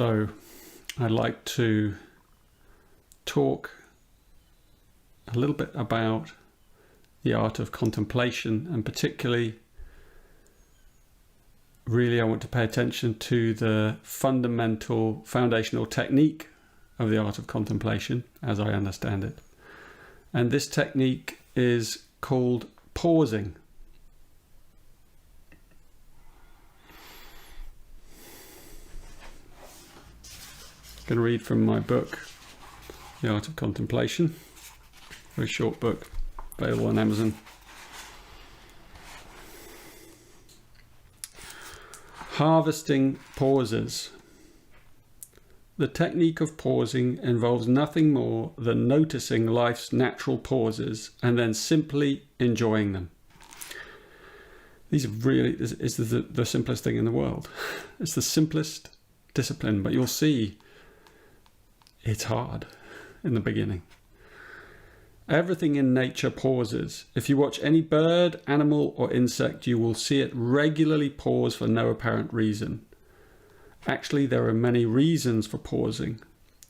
So I'd like to talk a little bit about the art of contemplation, and particularly really I want to pay attention to the foundational technique of the art of contemplation as I understand it. And this technique is called pausing. I'm going to read from my book, The Art of Contemplation. Very short book, available on Amazon. Harvesting pauses. The technique of pausing involves nothing more than noticing life's natural pauses and then simply enjoying them. These are really, it's the simplest thing in the world. It's the simplest discipline, but you'll see it's hard in the beginning. Everything in nature pauses. If you watch any bird, animal, or insect, you will see it regularly pause for no apparent reason. Actually, there are many reasons for pausing.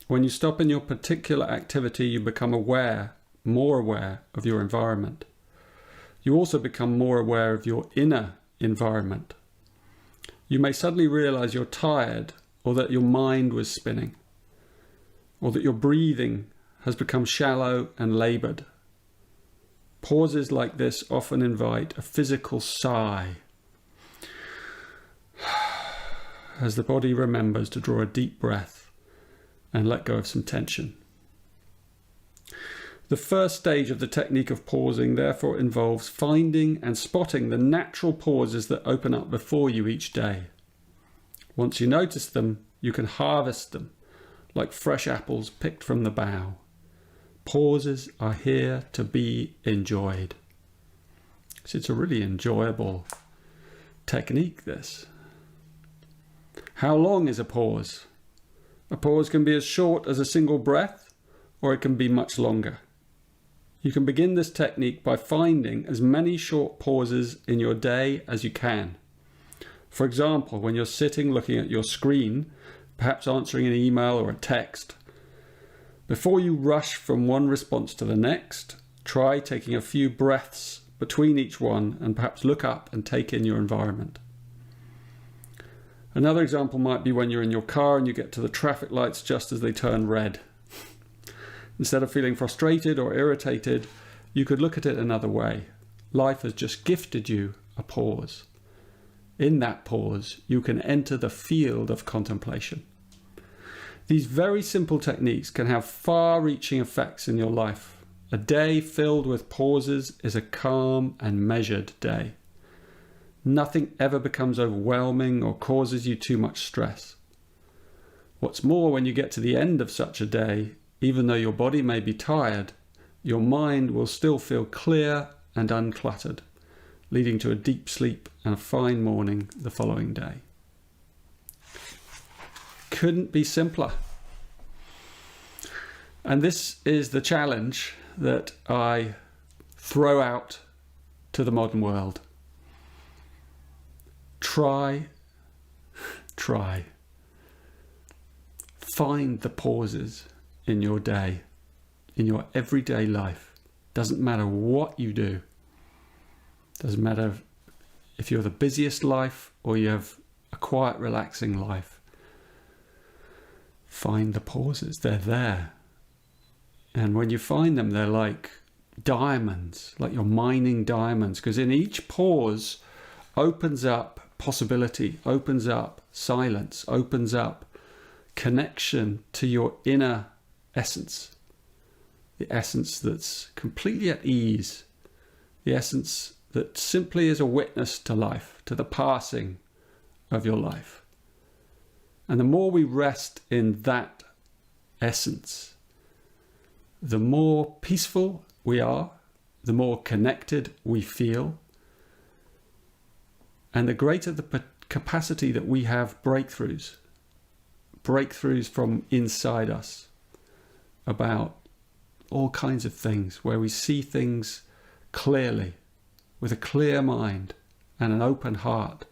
When you stop in your particular activity, you become more aware of your environment. You also become more aware of your inner environment. You may suddenly realize you're tired, or that your mind was spinning, or that your breathing has become shallow and labored. Pauses like this often invite a physical sigh as the body remembers to draw a deep breath and let go of some tension. The first stage of the technique of pausing therefore involves finding and spotting the natural pauses that open up before you each day. Once you notice them, you can harvest them like fresh apples picked from the bough. Pauses are here to be enjoyed. So it's a really enjoyable technique, this. How long is a pause? A pause can be as short as a single breath, or it can be much longer. You can begin this technique by finding as many short pauses in your day as you can. For example, when you're sitting looking at your screen, perhaps answering an email or a text, before you rush from one response to the next, try taking a few breaths between each one and perhaps look up and take in your environment. Another example might be when you're in your car and you get to the traffic lights just as they turn red. Instead of feeling frustrated or irritated, you could look at it another way. Life has just gifted you a pause. In that pause, you can enter the field of contemplation. These very simple techniques can have far-reaching effects in your life. A day filled with pauses is a calm and measured day. Nothing ever becomes overwhelming or causes you too much stress. What's more, when you get to the end of such a day, even though your body may be tired, your mind will still feel clear and uncluttered, leading to a deep sleep and a fine morning the following day. Couldn't be simpler. And this is the challenge that I throw out to the modern world. Try. Find the pauses in your day, in your everyday life. Doesn't matter what you do. Doesn't matter if you're the busiest life or you have a quiet, relaxing life. Find the pauses. They're there. And when you find them, they're like diamonds, like you're mining diamonds, because in each pause opens up possibility, opens up silence, opens up connection to your inner essence. The essence that's completely at ease. The essence that simply is a witness to life, to the passing of your life. And the more we rest in that essence, the more peaceful we are, the more connected we feel, and the greater the capacity that we have breakthroughs from inside us about all kinds of things, where we see things clearly, with a clear mind and an open heart.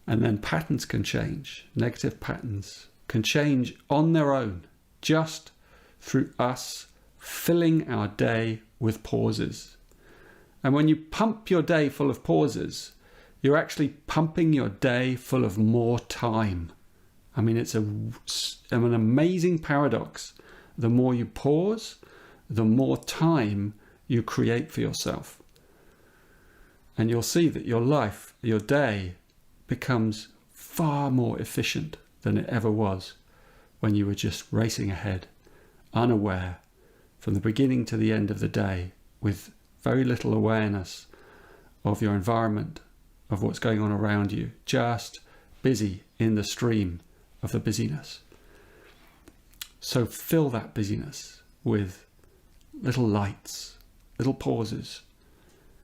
And then patterns can change. Negative patterns can change on their own, just through us filling our day with pauses. And when you pump your day full of pauses, you're actually pumping your day full of more time. I mean, it's an amazing paradox. The more you pause, the more time you create for yourself. And you'll see that your life, your day, becomes far more efficient than it ever was when you were just racing ahead, unaware, from the beginning to the end of the day, with very little awareness of your environment, of what's going on around you, just busy in the stream of the busyness. So fill that busyness with little lights, little pauses,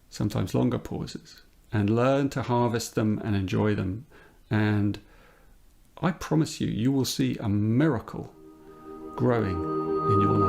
sometimes longer pauses, and learn to harvest them and enjoy them. And I promise you, you will see a miracle growing in your life.